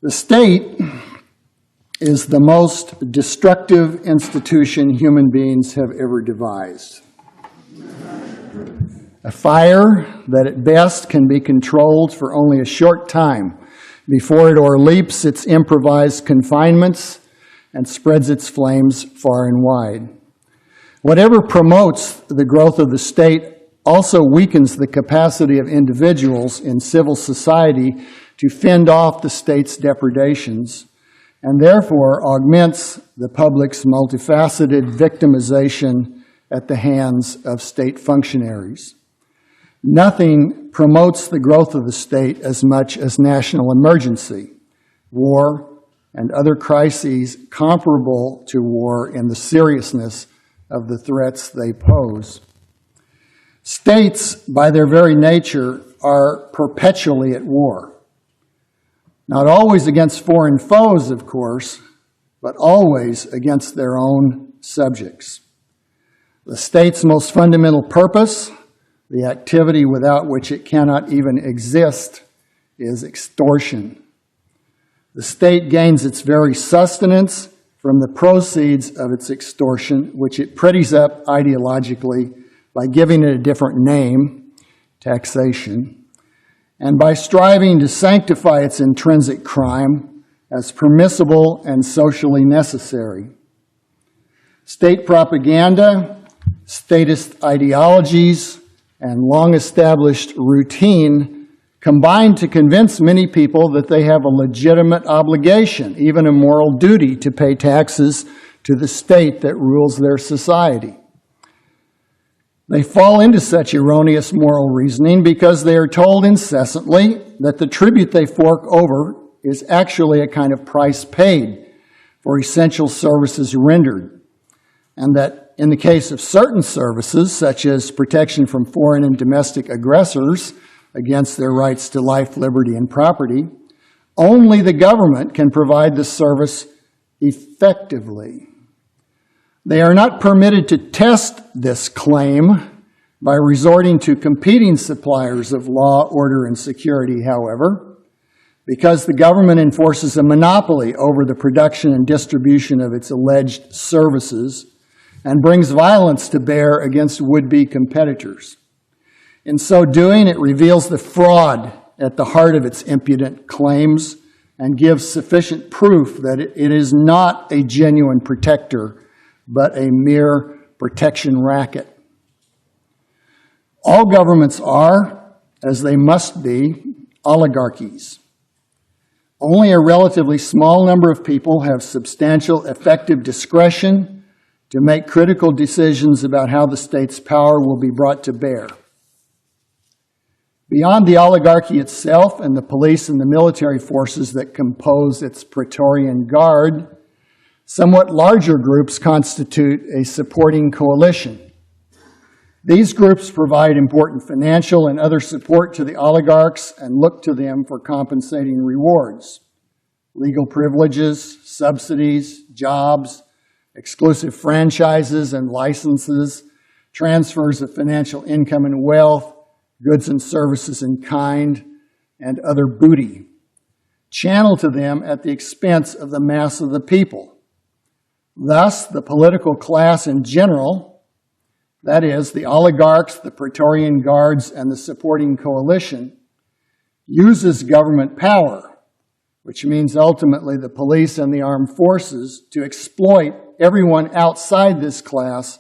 The state is the most destructive institution human beings have ever devised. A fire that at best can be controlled for only a short time before it o'erleaps its improvised confinements and spreads its flames far and wide. Whatever promotes the growth of the state also weakens the capacity of individuals in civil society to fend off the state's depredations, and therefore augments the public's multifaceted victimization at the hands of state functionaries. Nothing promotes the growth of the state as much as national emergency, war, and other crises comparable to war in the seriousness of the threats they pose. States, by their very nature, are perpetually at war. Not always against foreign foes, of course, but always against their own subjects. The state's most fundamental purpose, the activity without which it cannot even exist, is extortion. The state gains its very sustenance from the proceeds of its extortion, which it pretties up ideologically by giving it a different name, taxation, and by striving to sanctify its intrinsic crime as permissible and socially necessary. State propaganda, statist ideologies, and long-established routine combine to convince many people that they have a legitimate obligation, even a moral duty, to pay taxes to the state that rules their society. They fall into such erroneous moral reasoning because they are told incessantly that the tribute they fork over is actually a kind of price paid for essential services rendered, and that in the case of certain services, such as protection from foreign and domestic aggressors against their rights to life, liberty, and property, only the government can provide the service effectively. They are not permitted to test this claim by resorting to competing suppliers of law, order, and security, however, because the government enforces a monopoly over the production and distribution of its alleged services and brings violence to bear against would-be competitors. In so doing, it reveals the fraud at the heart of its impudent claims and gives sufficient proof that it is not a genuine protector, but a mere protection racket. All governments are, as they must be, oligarchies. Only a relatively small number of people have substantial effective discretion to make critical decisions about how the state's power will be brought to bear. Beyond the oligarchy itself and the police and the military forces that compose its Praetorian Guard, somewhat larger groups constitute a supporting coalition. These groups provide important financial and other support to the oligarchs and look to them for compensating rewards, legal privileges, subsidies, jobs, exclusive franchises and licenses, transfers of financial income and wealth, goods and services in kind, and other booty, channeled to them at the expense of the mass of the people. Thus, the political class in general, that is, the oligarchs, the Praetorian Guards, and the supporting coalition, uses government power, which means ultimately the police and the armed forces, to exploit everyone outside this class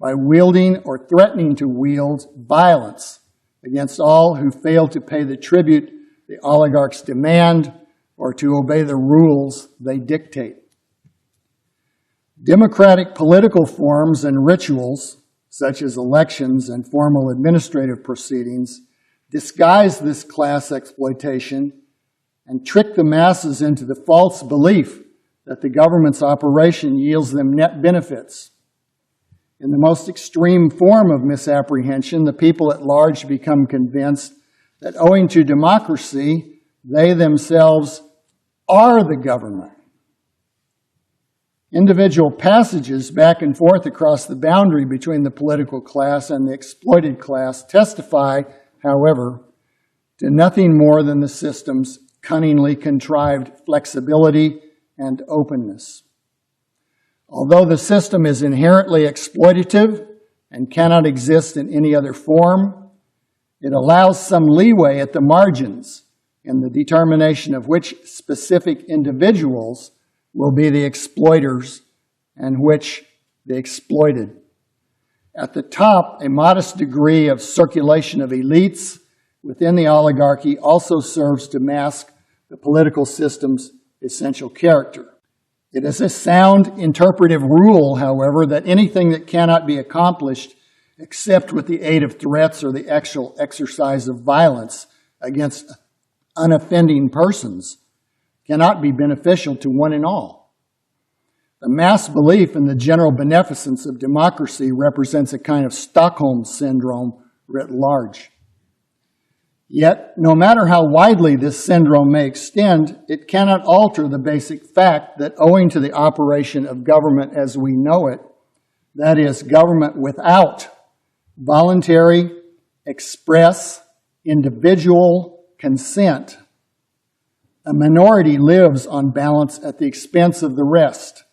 by wielding or threatening to wield violence against all who fail to pay the tribute the oligarchs demand or to obey the rules they dictate. Democratic political forms and rituals, such as elections and formal administrative proceedings, disguise this class exploitation and trick the masses into the false belief that the government's operation yields them net benefits. In the most extreme form of misapprehension, the people at large become convinced that owing to democracy, they themselves are the government. Individual passages back and forth across the boundary between the political class and the exploited class testify, however, to nothing more than the system's cunningly contrived flexibility and openness. Although the system is inherently exploitative and cannot exist in any other form, it allows some leeway at the margins in the determination of which specific individuals will be the exploiters and which the exploited. At the top, a modest degree of circulation of elites within the oligarchy also serves to mask the political system's essential character. It is a sound interpretive rule, however, that anything that cannot be accomplished except with the aid of threats or the actual exercise of violence against unoffending persons cannot be beneficial to one and all. The mass belief in the general beneficence of democracy represents a kind of Stockholm syndrome writ large. Yet, no matter how widely this syndrome may extend, it cannot alter the basic fact that owing to the operation of government as we know it, that is, government without voluntary, express, individual consent, a minority lives on balance at the expense of the rest,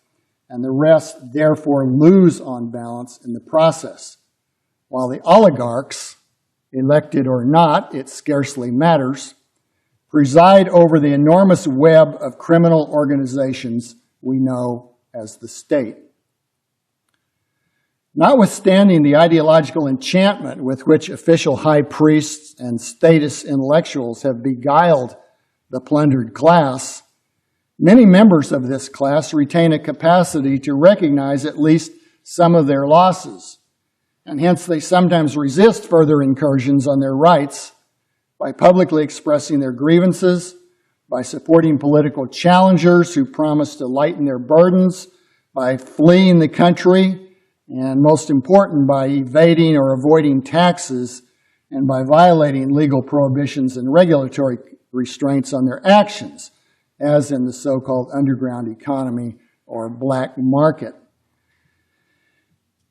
and the rest therefore lose on balance in the process, while the oligarchs, elected or not, it scarcely matters, preside over the enormous web of criminal organizations we know as the state. Notwithstanding the ideological enchantment with which official high priests and status intellectuals have beguiled the plundered class, many members of this class retain a capacity to recognize at least some of their losses, and hence they sometimes resist further incursions on their rights by publicly expressing their grievances, by supporting political challengers who promise to lighten their burdens, by fleeing the country, and most important, by evading or avoiding taxes, and by violating legal prohibitions and regulatory restraints on their actions, as in the so-called underground economy or black market.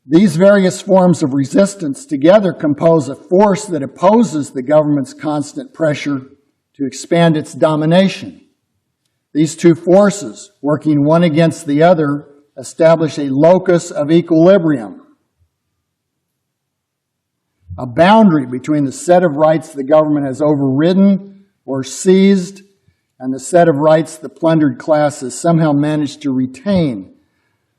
These various forms of resistance together compose a force that opposes the government's constant pressure to expand its domination. These two forces, working one against the other, establish a locus of equilibrium, a boundary between the set of rights the government has overridden or seized and the set of rights the plundered class has somehow managed to retain,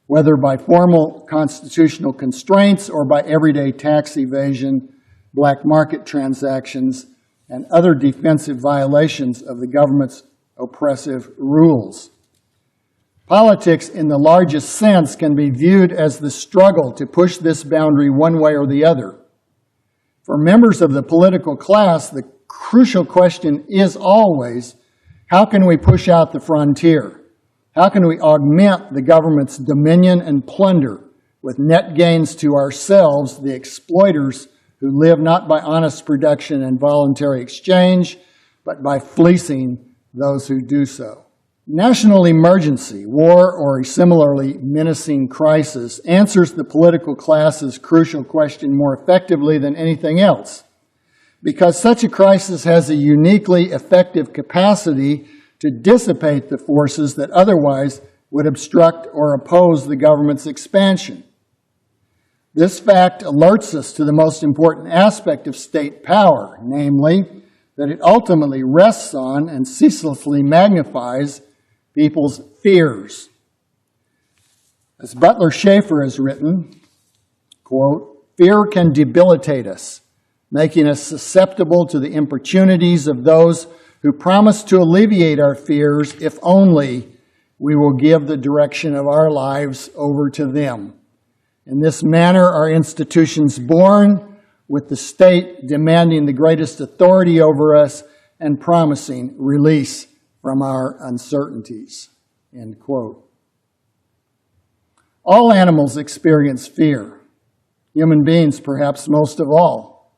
whether by formal constitutional constraints or by everyday tax evasion, black market transactions, and other defensive violations of the government's oppressive rules. Politics, in the largest sense, can be viewed as the struggle to push this boundary one way or the other. For members of the political class, the crucial question is always, how can we push out the frontier? How can we augment the government's dominion and plunder with net gains to ourselves, the exploiters who live not by honest production and voluntary exchange, but by fleecing those who do so? National emergency, war, or a similarly menacing crisis answers the political class's crucial question more effectively than anything else, because such a crisis has a uniquely effective capacity to dissipate the forces that otherwise would obstruct or oppose the government's expansion. This fact alerts us to the most important aspect of state power, namely, that it ultimately rests on and ceaselessly magnifies people's fears. As Butler Schaefer has written, quote, "Fear can debilitate us, making us susceptible to the importunities of those who promise to alleviate our fears if only we will give the direction of our lives over to them. In this manner are institutions born, with the state demanding the greatest authority over us and promising release from our uncertainties," end quote. All animals experience fear, human beings perhaps most of all.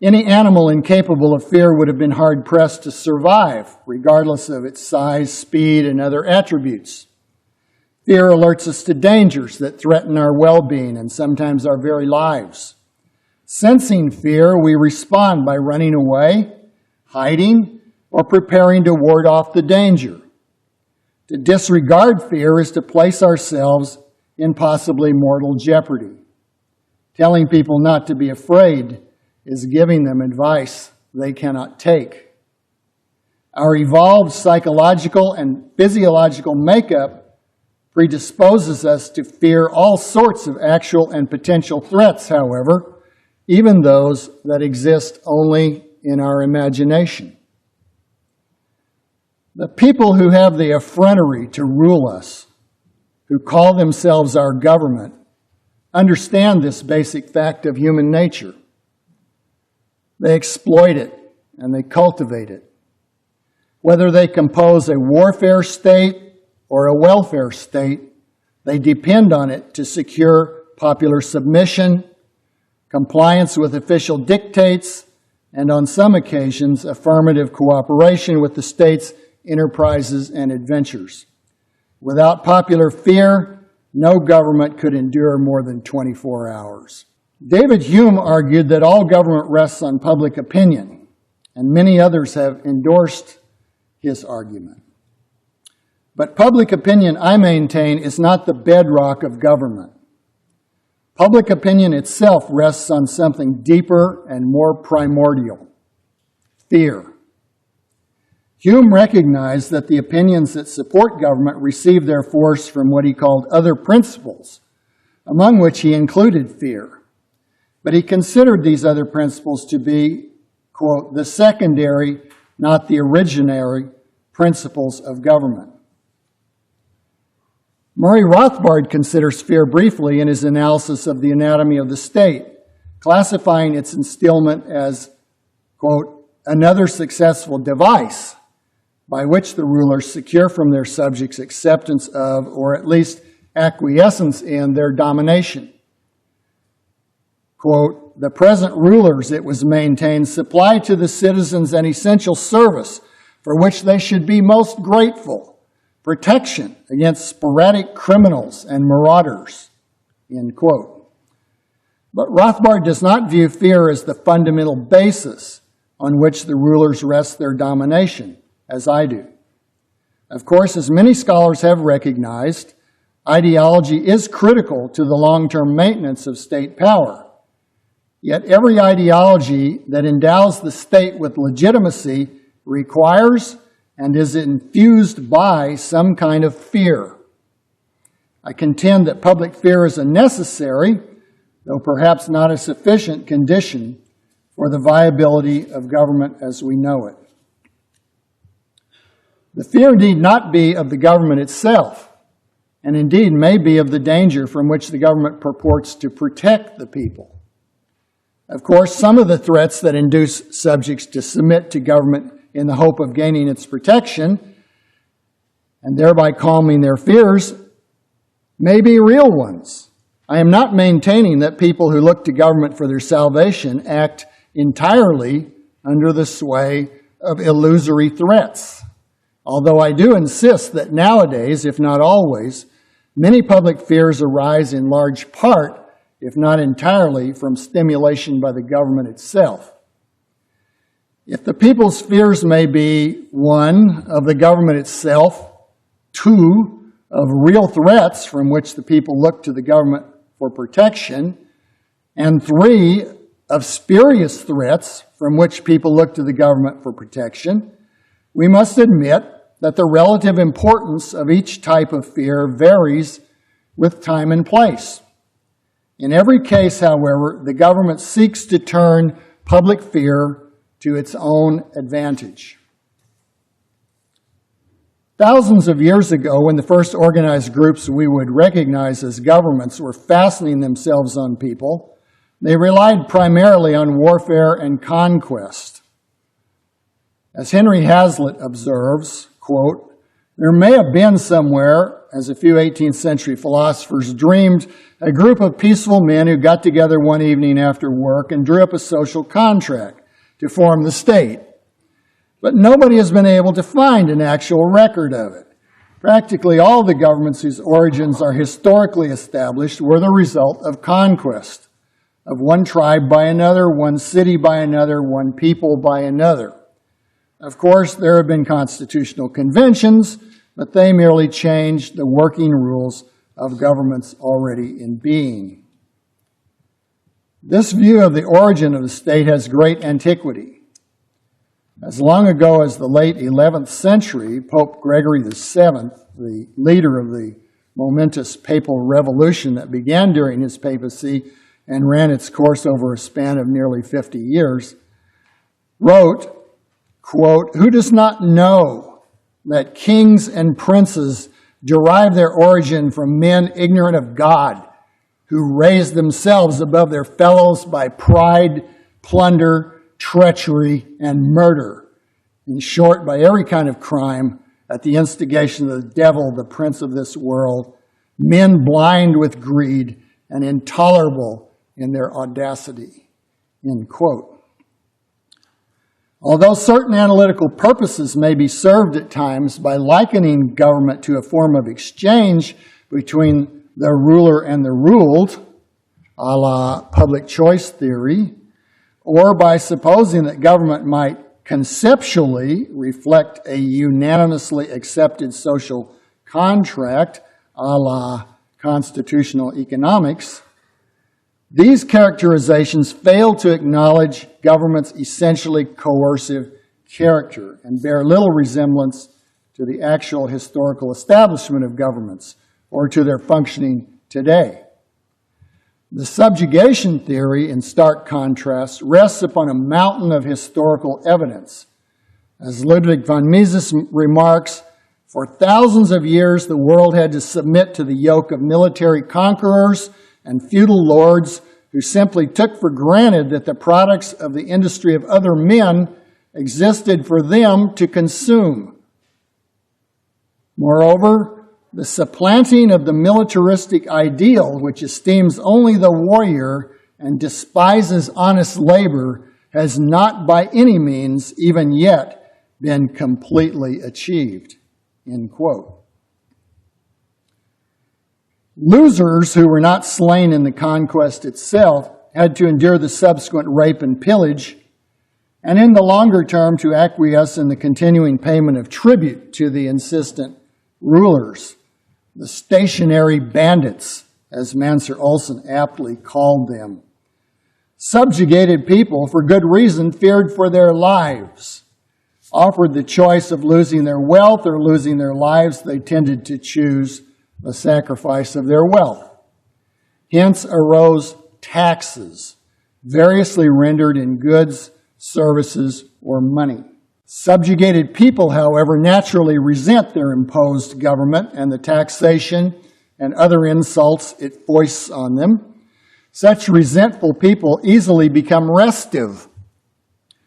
Any animal incapable of fear would have been hard-pressed to survive, regardless of its size, speed, and other attributes. Fear alerts us to dangers that threaten our well-being and sometimes our very lives. Sensing fear, we respond by running away, hiding, or preparing to ward off the danger. To disregard fear is to place ourselves in possibly mortal jeopardy. Telling people not to be afraid is giving them advice they cannot take. Our evolved psychological and physiological makeup predisposes us to fear all sorts of actual and potential threats, however, even those that exist only in our imagination. The people who have the effrontery to rule us, who call themselves our government, understand this basic fact of human nature. They exploit it and they cultivate it. Whether they compose a warfare state or a welfare state, they depend on it to secure popular submission, compliance with official dictates, and on some occasions, affirmative cooperation with the state's enterprises and adventures. Without popular fear, no government could endure more than 24 hours. David Hume argued that all government rests on public opinion, and many others have endorsed his argument. But public opinion, I maintain, is not the bedrock of government. Public opinion itself rests on something deeper and more primordial: fear. Hume recognized that the opinions that support government receive their force from what he called other principles, among which he included fear. But he considered these other principles to be, quote, the secondary, not the originary, principles of government. Murray Rothbard considers fear briefly in his analysis of the anatomy of the state, classifying its instillment as, quote, another successful device by which the rulers secure from their subjects acceptance of, or at least acquiescence in, their domination. Quote, the present rulers, it was maintained, supply to the citizens an essential service for which they should be most grateful: protection against sporadic criminals and marauders, end quote. But Rothbard does not view fear as the fundamental basis on which the rulers rest their domination, as I do. Of course, as many scholars have recognized, ideology is critical to the long-term maintenance of state power. Yet every ideology that endows the state with legitimacy requires and is infused by some kind of fear. I contend that public fear is a necessary, though perhaps not a sufficient, condition for the viability of government as we know it. The fear need not be of the government itself, and indeed may be of the danger from which the government purports to protect the people. Of course, some of the threats that induce subjects to submit to government in the hope of gaining its protection, and thereby calming their fears, may be real ones. I am not maintaining that people who look to government for their salvation act entirely under the sway of illusory threats. Although I do insist that nowadays, if not always, many public fears arise in large part, if not entirely, from stimulation by the government itself. If the people's fears may be, 1, of the government itself, 2, of real threats from which the people look to the government for protection, and 3, of spurious threats from which people look to the government for protection, we must admit that the relative importance of each type of fear varies with time and place. In every case, however, the government seeks to turn public fear to its own advantage. Thousands of years ago, when the first organized groups we would recognize as governments were fastening themselves on people, they relied primarily on warfare and conquest. As Henry Hazlitt observes, quote, there may have been somewhere, as a few 18th century philosophers dreamed, a group of peaceful men who got together one evening after work and drew up a social contract to form the state. But nobody has been able to find an actual record of it. Practically all the governments whose origins are historically established were the result of conquest, of one tribe by another, one city by another, one people by another. Of course, there have been constitutional conventions, but they merely changed the working rules of governments already in being. This view of the origin of the state has great antiquity. As long ago as the late 11th century, Pope Gregory VII, the leader of the momentous papal revolution that began during his papacy and ran its course over a span of nearly 50 years, wrote, quote, "Who does not know that kings and princes derive their origin from men ignorant of God, who raise themselves above their fellows by pride, plunder, treachery, and murder. In short, by every kind of crime, at the instigation of the devil, the prince of this world, men blind with greed and intolerable in their audacity." End quote. Although certain analytical purposes may be served at times by likening government to a form of exchange between the ruler and the ruled, a la public choice theory, or by supposing that government might conceptually reflect a unanimously accepted social contract, a la constitutional economics, these characterizations fail to acknowledge government's essentially coercive character and bear little resemblance to the actual historical establishment of governments or to their functioning today. The subjugation theory, in stark contrast, rests upon a mountain of historical evidence. As Ludwig von Mises remarks, for thousands of years the world had to submit to the yoke of military conquerors and feudal lords who simply took for granted that the products of the industry of other men existed for them to consume. Moreover, the supplanting of the militaristic ideal, which esteems only the warrior and despises honest labor, has not by any means, even yet, been completely achieved. End quote. Losers who were not slain in the conquest itself had to endure the subsequent rape and pillage, and in the longer term to acquiesce in the continuing payment of tribute to the insistent rulers, the stationary bandits, as Mansur Olson aptly called them. Subjugated people, for good reason, feared for their lives. Offered the choice of losing their wealth or losing their lives, they tended to choose the sacrifice of their wealth. Hence arose taxes, variously rendered in goods, services, or money. Subjugated people, however, naturally resent their imposed government and the taxation and other insults it foists on them. Such resentful people easily become restive.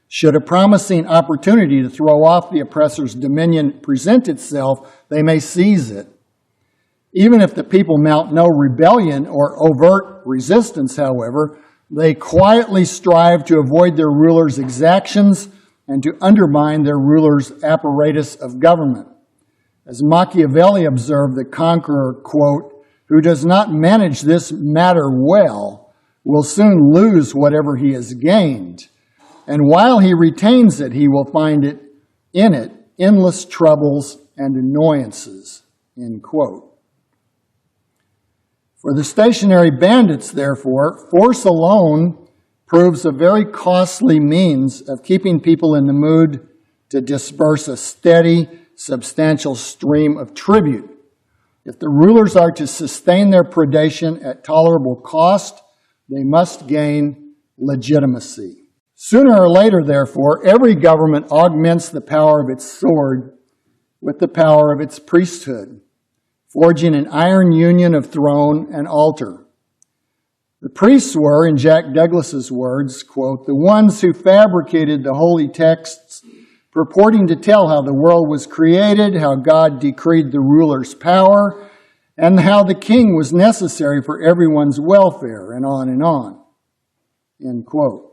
Should a promising opportunity to throw off the oppressor's dominion present itself, they may seize it. Even if the people mount no rebellion or overt resistance, however, they quietly strive to avoid their ruler's exactions and to undermine their ruler's apparatus of government. As Machiavelli observed, the conqueror, quote, "who does not manage this matter well will soon lose whatever he has gained, and while he retains it, he will find it in it endless troubles and annoyances," end quote. For the stationary bandits, therefore, force alone proves a very costly means of keeping people in the mood to disperse a steady, substantial stream of tribute. If the rulers are to sustain their predation at tolerable cost, they must gain legitimacy. Sooner or later, therefore, every government augments the power of its sword with the power of its priesthood, forging an iron union of throne and altar. The priests were, in Jack Douglas's words, quote, "the ones who fabricated the holy texts purporting to tell how the world was created, how God decreed the ruler's power, and how the king was necessary for everyone's welfare," and on and on, end quote.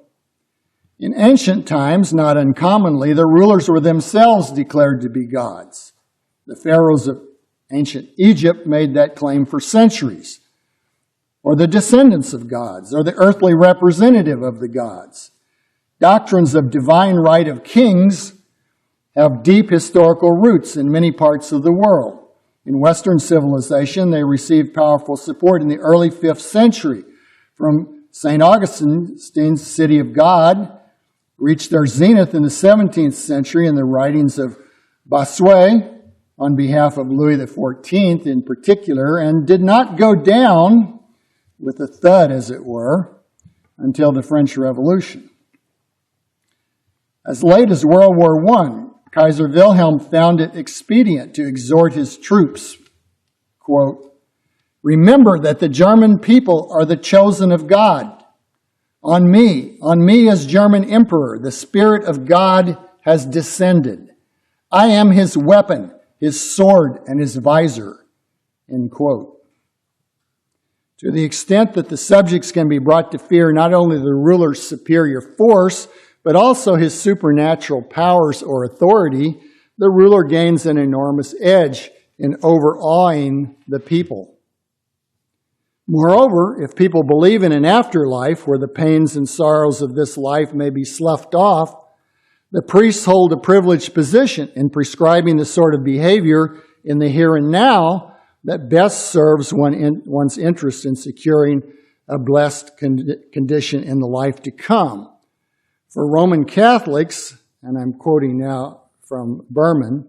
In ancient times, not uncommonly, the rulers were themselves declared to be gods. The pharaohs of ancient Egypt made that claim for centuries, or the descendants of gods, or the earthly representative of the gods. Doctrines of divine right of kings have deep historical roots in many parts of the world. In Western civilization, they received powerful support in the early 5th century from St. Augustine's City of God, reached their zenith in the 17th century in the writings of Bossuet on behalf of Louis XIV in particular, and did not go down with a thud, as it were, until the French Revolution. As late as World War I, Kaiser Wilhelm found it expedient to exhort his troops, quote, "Remember that the German people are the chosen of God. On me as German emperor, the Spirit of God has descended. I am his weapon, his sword, and his visor," end quote. To the extent that the subjects can be brought to fear not only the ruler's superior force, but also his supernatural powers or authority, the ruler gains an enormous edge in overawing the people. Moreover, if people believe in an afterlife where the pains and sorrows of this life may be sloughed off, the priests hold a privileged position in prescribing the sort of behavior in the here and now that best serves one's interest in securing a blessed condition in the life to come. For Roman Catholics, and I'm quoting now from Berman,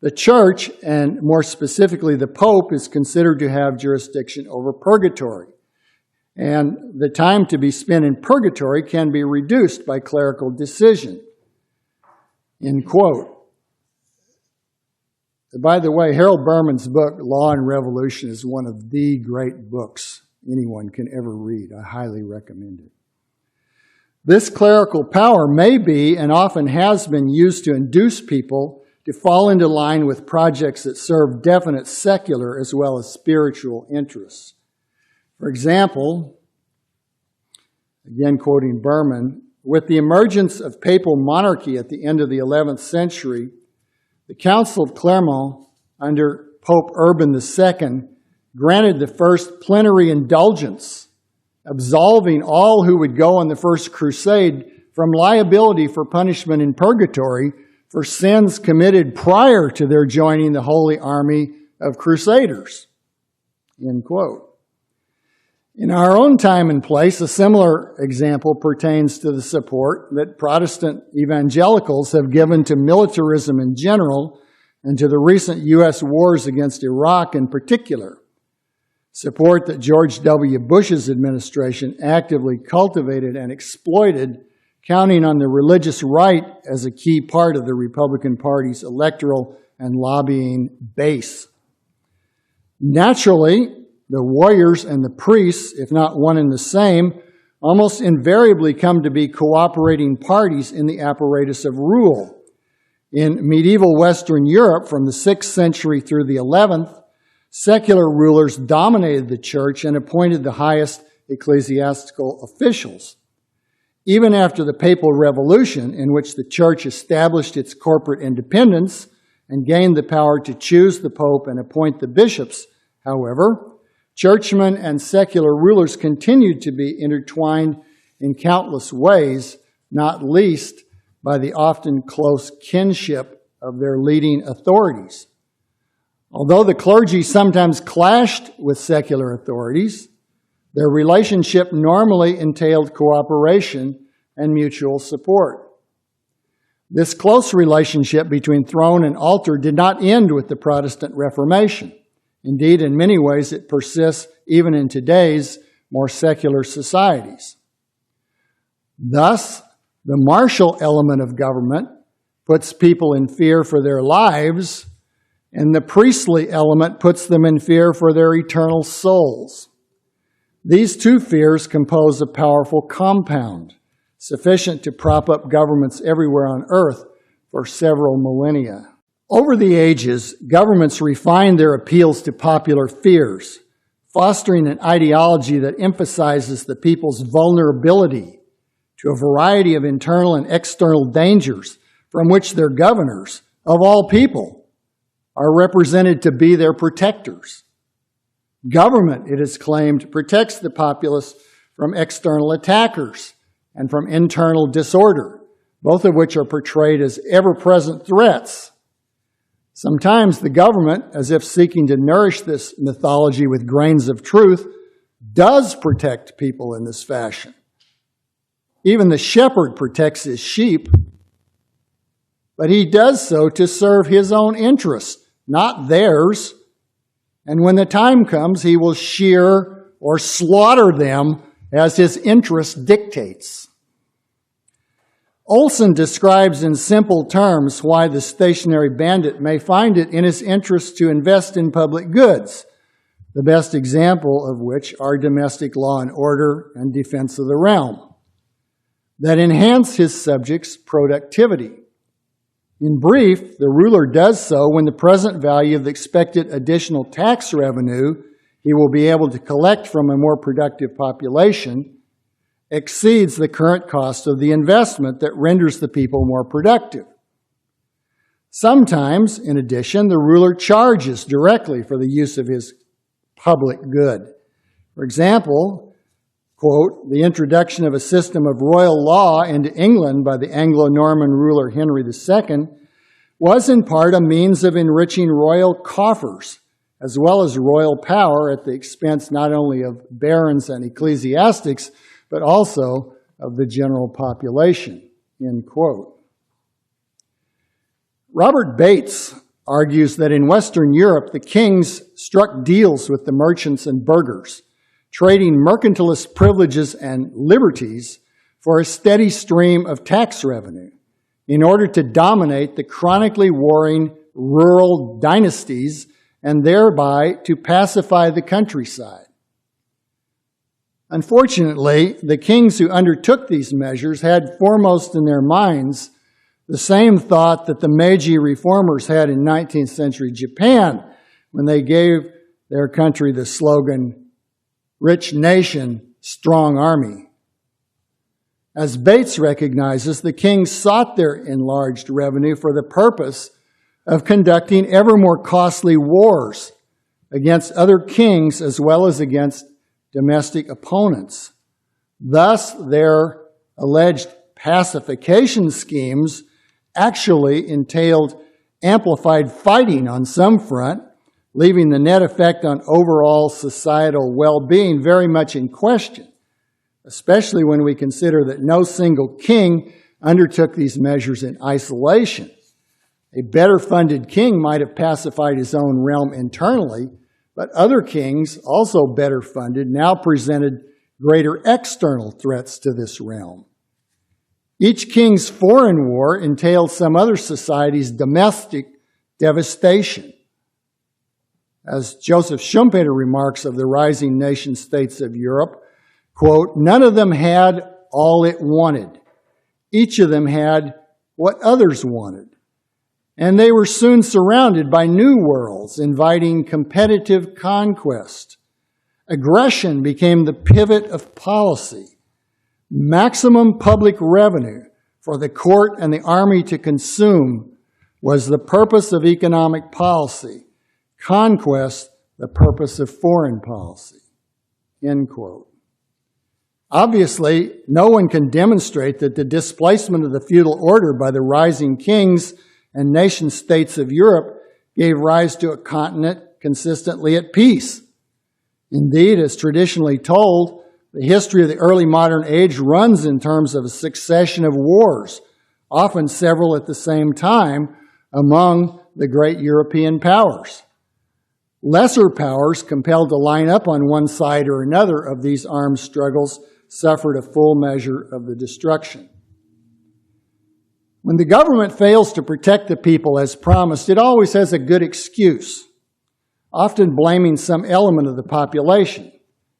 the Church, and more specifically the Pope, is considered to have jurisdiction over purgatory. And the time to be spent in purgatory can be reduced by clerical decision. End quote. By the way, Harold Berman's book, Law and Revolution, is one of the great books anyone can ever read. I highly recommend it. This clerical power may be, and often has been, used to induce people to fall into line with projects that serve definite secular as well as spiritual interests. For example, again quoting Berman, with the emergence of papal monarchy at the end of the 11th century, the Council of Clermont under Pope Urban II granted the first plenary indulgence, absolving all who would go on the First Crusade from liability for punishment in purgatory for sins committed prior to their joining the Holy Army of Crusaders. End quote. In our own time and place, a similar example pertains to the support that Protestant evangelicals have given to militarism in general and to the recent U.S. wars against Iraq in particular. Support that George W. Bush's administration actively cultivated and exploited, counting on the religious right as a key part of the Republican Party's electoral and lobbying base. Naturally, the warriors and the priests, if not one and the same, almost invariably come to be cooperating parties in the apparatus of rule. In medieval Western Europe, from the 6th century through the 11th, secular rulers dominated the church and appointed the highest ecclesiastical officials. Even after the Papal Revolution, in which the church established its corporate independence and gained the power to choose the pope and appoint the bishops, however, churchmen and secular rulers continued to be intertwined in countless ways, not least by the often close kinship of their leading authorities. Although the clergy sometimes clashed with secular authorities, their relationship normally entailed cooperation and mutual support. This close relationship between throne and altar did not end with the Protestant Reformation. Indeed, in many ways, it persists even in today's more secular societies. Thus, the martial element of government puts people in fear for their lives, and the priestly element puts them in fear for their eternal souls. These two fears compose a powerful compound, sufficient to prop up governments everywhere on earth for several millennia. Over the ages, governments refined their appeals to popular fears, fostering an ideology that emphasizes the people's vulnerability to a variety of internal and external dangers from which their governors, of all people, are represented to be their protectors. Government, it is claimed, protects the populace from external attackers and from internal disorder, both of which are portrayed as ever-present threats. Sometimes the government, as if seeking to nourish this mythology with grains of truth, does protect people in this fashion. Even the shepherd protects his sheep, but he does so to serve his own interests, not theirs. And when the time comes, he will shear or slaughter them as his interest dictates. Olson describes in simple terms why the stationary bandit may find it in his interest to invest in public goods, the best example of which are domestic law and order and defense of the realm, that enhance his subjects' productivity. In brief, the ruler does so when the present value of the expected additional tax revenue he will be able to collect from a more productive population exceeds the current cost of the investment that renders the people more productive. Sometimes, in addition, the ruler charges directly for the use of his public good. For example, quote, the introduction of a system of royal law into England by the Anglo-Norman ruler Henry II was in part a means of enriching royal coffers, as well as royal power at the expense not only of barons and ecclesiastics, but also of the general population, end quote. Robert Bates argues that in Western Europe, the kings struck deals with the merchants and burghers, trading mercantilist privileges and liberties for a steady stream of tax revenue in order to dominate the chronically warring rural dynasties and thereby to pacify the countryside. Unfortunately, the kings who undertook these measures had foremost in their minds the same thought that the Meiji reformers had in 19th century Japan when they gave their country the slogan, "Rich nation, strong army." As Bates recognizes, the kings sought their enlarged revenue for the purpose of conducting ever more costly wars against other kings as well as against domestic opponents. Thus, their alleged pacification schemes actually entailed amplified fighting on some front, leaving the net effect on overall societal well-being very much in question, especially when we consider that no single king undertook these measures in isolation. A better-funded king might have pacified his own realm internally, but other kings, also better funded, now presented greater external threats to this realm. Each king's foreign war entailed some other society's domestic devastation. As Joseph Schumpeter remarks of the rising nation-states of Europe, quote, none of them had all it wanted. Each of them had what others wanted. And they were soon surrounded by new worlds, inviting competitive conquest. Aggression became the pivot of policy. Maximum public revenue for the court and the army to consume was the purpose of economic policy. Conquest, the purpose of foreign policy. End quote. Obviously, no one can demonstrate that the displacement of the feudal order by the rising kings and nation-states of Europe gave rise to a continent consistently at peace. Indeed, as traditionally told, the history of the early modern age runs in terms of a succession of wars, often several at the same time, among the great European powers. Lesser powers, compelled to line up on one side or another of these armed struggles, suffered a full measure of the destruction. When the government fails to protect the people as promised, it always has a good excuse, often blaming some element of the population,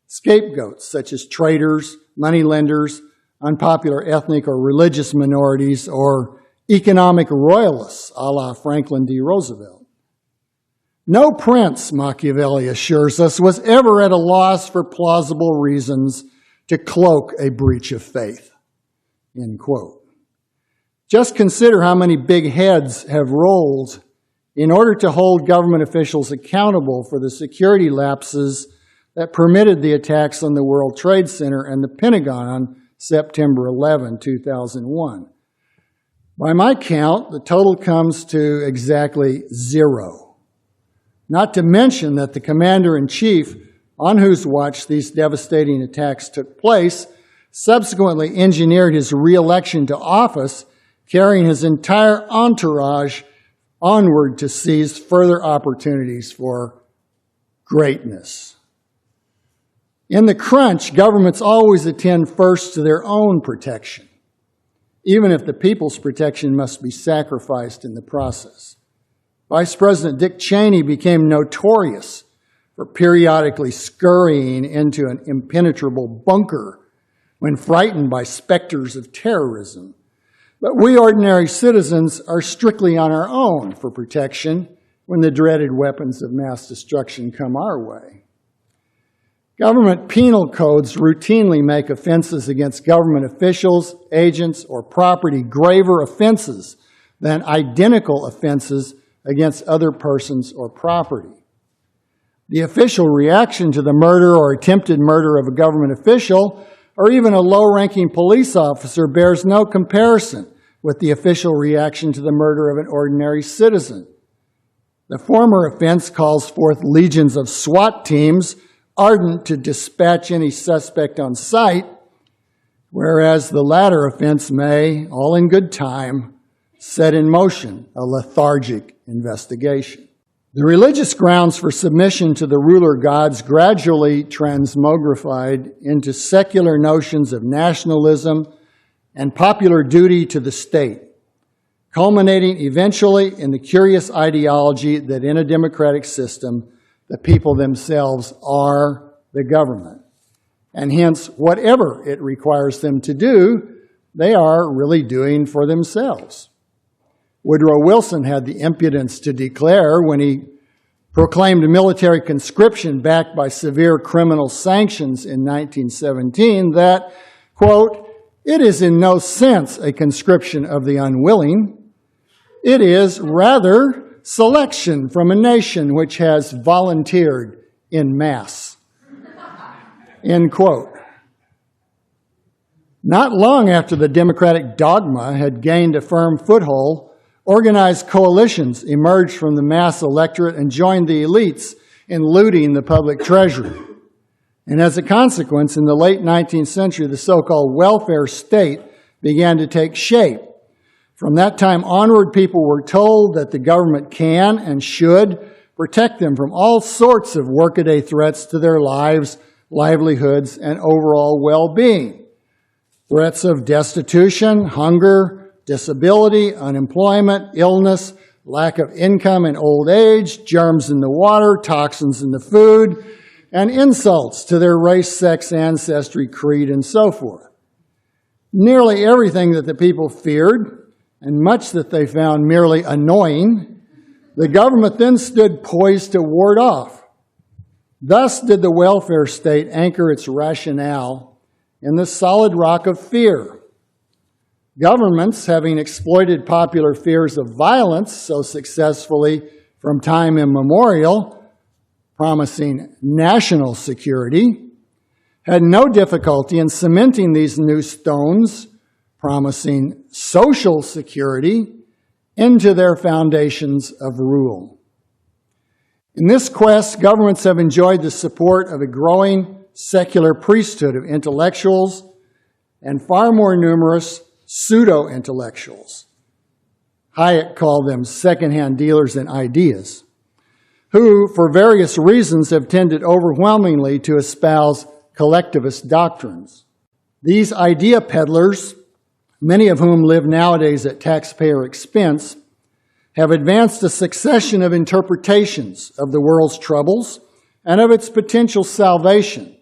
scapegoats such as traitors, moneylenders, unpopular ethnic or religious minorities, or economic royalists, a la Franklin D. Roosevelt. No prince, Machiavelli assures us, was ever at a loss for plausible reasons to cloak a breach of faith, end quote. Just consider how many big heads have rolled in order to hold government officials accountable for the security lapses that permitted the attacks on the World Trade Center and the Pentagon on September 11, 2001. By my count, the total comes to exactly 0. Not to mention that the commander-in-chief, on whose watch these devastating attacks took place, subsequently engineered his re-election to office, carrying his entire entourage onward to seize further opportunities for greatness. In the crunch, governments always attend first to their own protection, even if the people's protection must be sacrificed in the process. Vice President Dick Cheney became notorious for periodically scurrying into an impenetrable bunker when frightened by specters of terrorism. But we ordinary citizens are strictly on our own for protection when the dreaded weapons of mass destruction come our way. Government penal codes routinely make offenses against government officials, agents, or property graver offenses than identical offenses against other persons or property. The official reaction to the murder or attempted murder of a government official or even a low-ranking police officer bears no comparison with the official reaction to the murder of an ordinary citizen. The former offense calls forth legions of SWAT teams ardent to dispatch any suspect on sight, whereas the latter offense may, all in good time, set in motion a lethargic investigation. The religious grounds for submission to the ruler gods gradually transmogrified into secular notions of nationalism and popular duty to the state, culminating eventually in the curious ideology that in a democratic system, the people themselves are the government. And hence, whatever it requires them to do, they are really doing for themselves. Woodrow Wilson had the impudence to declare when he proclaimed military conscription backed by severe criminal sanctions in 1917 that, quote, "It is in no sense a conscription of the unwilling. It is rather selection from a nation which has volunteered in mass." End quote. Not long after the democratic dogma had gained a firm foothold, organized coalitions emerged from the mass electorate and joined the elites in looting the public treasury. And as a consequence, in the late 19th century, the so-called welfare state began to take shape. From that time onward, people were told that the government can and should protect them from all sorts of workaday threats to their lives, livelihoods, and overall well-being. Threats of destitution, hunger, disability, unemployment, illness, lack of income in old age, germs in the water, toxins in the food, and insults to their race, sex, ancestry, creed, and so forth. Nearly everything that the people feared, and much that they found merely annoying, the government then stood poised to ward off. Thus did the welfare state anchor its rationale in the solid rock of fear. Governments, having exploited popular fears of violence so successfully from time immemorial, promising national security, had no difficulty in cementing these new stones, promising social security, into their foundations of rule. In this quest, governments have enjoyed the support of a growing secular priesthood of intellectuals and far more numerous pseudo-intellectuals. Hayek called them secondhand dealers in ideas, who, for various reasons, have tended overwhelmingly to espouse collectivist doctrines. These idea peddlers, many of whom live nowadays at taxpayer expense, have advanced a succession of interpretations of the world's troubles and of its potential salvation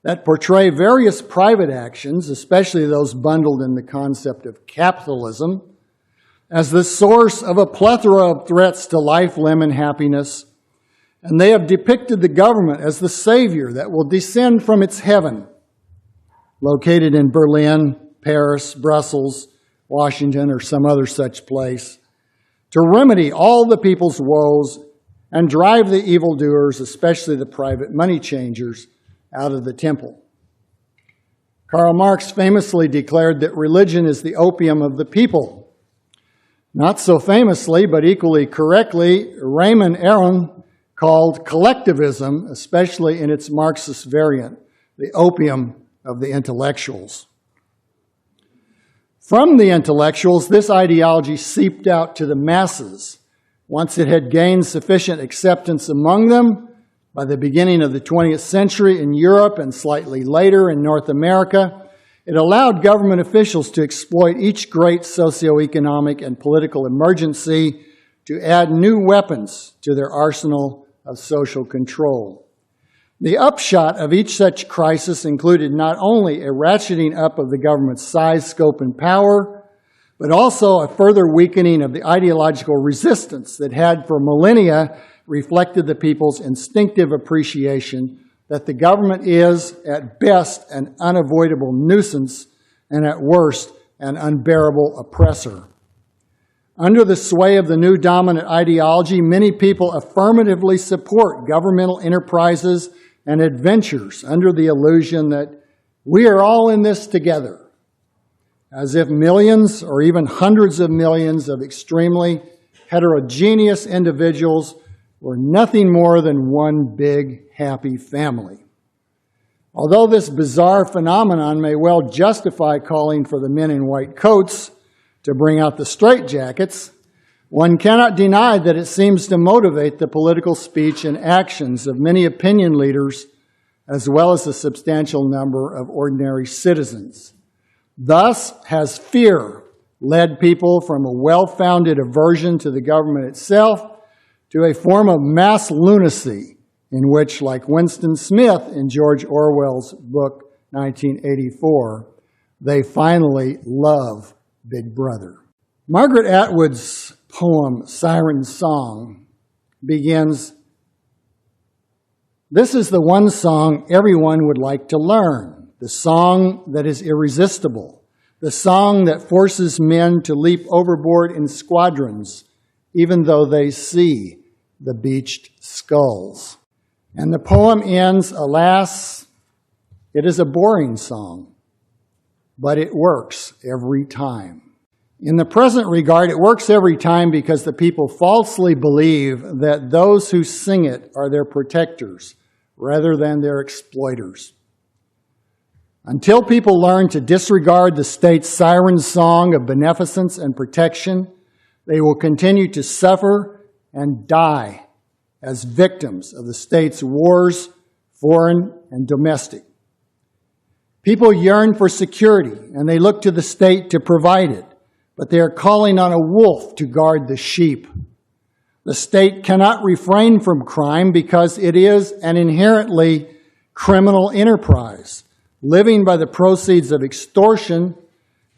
that portray various private actions, especially those bundled in the concept of capitalism, as the source of a plethora of threats to life, limb, and happiness, and they have depicted the government as the savior that will descend from its heaven, located in Berlin, Paris, Brussels, Washington, or some other such place, to remedy all the people's woes and drive the evildoers, especially the private money changers, out of the temple. Karl Marx famously declared that religion is the opium of the people, Not so famously, but equally correctly, Raymond Aron called collectivism, especially in its Marxist variant, the opium of the intellectuals. From the intellectuals, this ideology seeped out to the masses. Once it had gained sufficient acceptance among them, by the beginning of the 20th century in Europe and slightly later in North America, it allowed government officials to exploit each great socioeconomic and political emergency to add new weapons to their arsenal of social control. The upshot of each such crisis included not only a ratcheting up of the government's size, scope, and power, but also a further weakening of the ideological resistance that had for millennia reflected the people's instinctive appreciation that the government is, at best, an unavoidable nuisance and at worst, an unbearable oppressor. Under the sway of the new dominant ideology, many people affirmatively support governmental enterprises and adventures under the illusion that we are all in this together, as if millions or even hundreds of millions of extremely heterogeneous individuals were nothing more than one big, happy family. Although this bizarre phenomenon may well justify calling for the men in white coats to bring out the straitjackets, one cannot deny that it seems to motivate the political speech and actions of many opinion leaders, as well as a substantial number of ordinary citizens. Thus has fear led people from a well-founded aversion to the government itself to a form of mass lunacy in which, like Winston Smith in George Orwell's book 1984, they finally love Big Brother. Margaret Atwood's poem, Siren Song, begins, "This is the one song everyone would like to learn, the song that is irresistible, the song that forces men to leap overboard in squadrons, even though they see the beached skulls." And the poem ends, alas, it is a boring song, but it works every time. In the present regard, it works every time because the people falsely believe that those who sing it are their protectors rather than their exploiters. Until people learn to disregard the state's siren song of beneficence and protection, they will continue to suffer and die as victims of the state's wars, foreign and domestic. People yearn for security, and they look to the state to provide it, but they are calling on a wolf to guard the sheep. The state cannot refrain from crime because it is an inherently criminal enterprise, living by the proceeds of extortion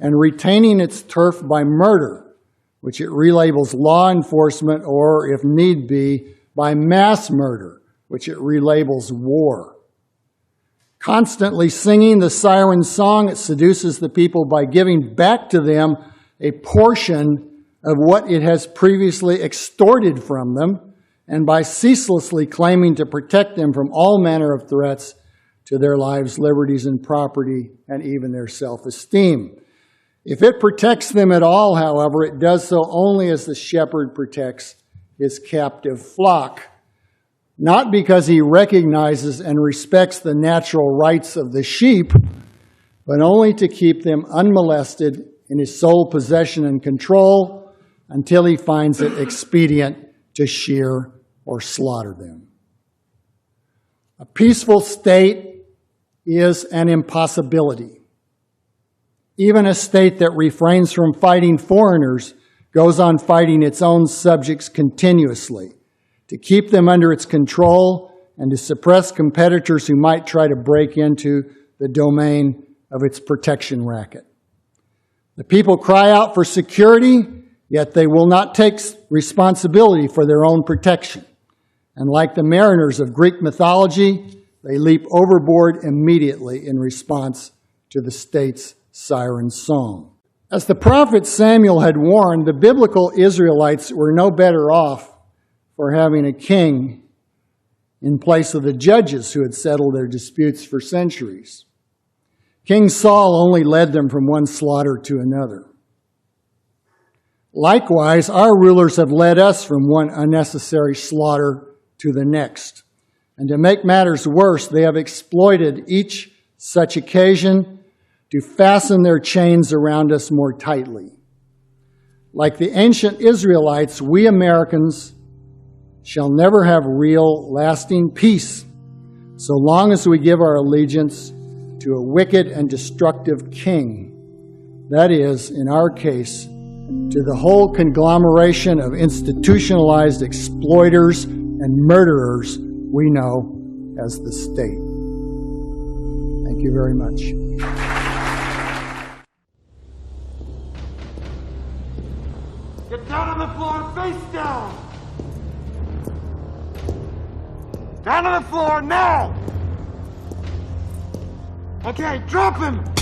and retaining its turf by murder, which it relabels law enforcement or, if need be, by mass murder, which it relabels war. Constantly singing the siren song, it seduces the people by giving back to them a portion of what it has previously extorted from them, and by ceaselessly claiming to protect them from all manner of threats to their lives, liberties, and property, and even their self-esteem. If it protects them at all, however, it does so only as the shepherd protects his captive flock, not because he recognizes and respects the natural rights of the sheep, but only to keep them unmolested in his sole possession and control until he finds it expedient to shear or slaughter them. A peaceful state is an impossibility. Even a state that refrains from fighting foreigners goes on fighting its own subjects continuously to keep them under its control and to suppress competitors who might try to break into the domain of its protection racket. The people cry out for security, yet they will not take responsibility for their own protection. And like the mariners of Greek mythology, they leap overboard immediately in response to the state's siren song. As the prophet Samuel had warned, the biblical Israelites were no better off for having a king in place of the judges who had settled their disputes for centuries. King Saul only led them from one slaughter to another. Likewise, our rulers have led us from one unnecessary slaughter to the next. And to make matters worse, they have exploited each such occasion to fasten their chains around us more tightly. Like the ancient Israelites, we Americans shall never have real, lasting peace so long as we give our allegiance to a wicked and destructive king. That is, in our case, to the whole conglomeration of institutionalized exploiters and murderers we know as the state. Thank you very much. Get down on the floor, face down! Down on the floor, now! Okay, drop him!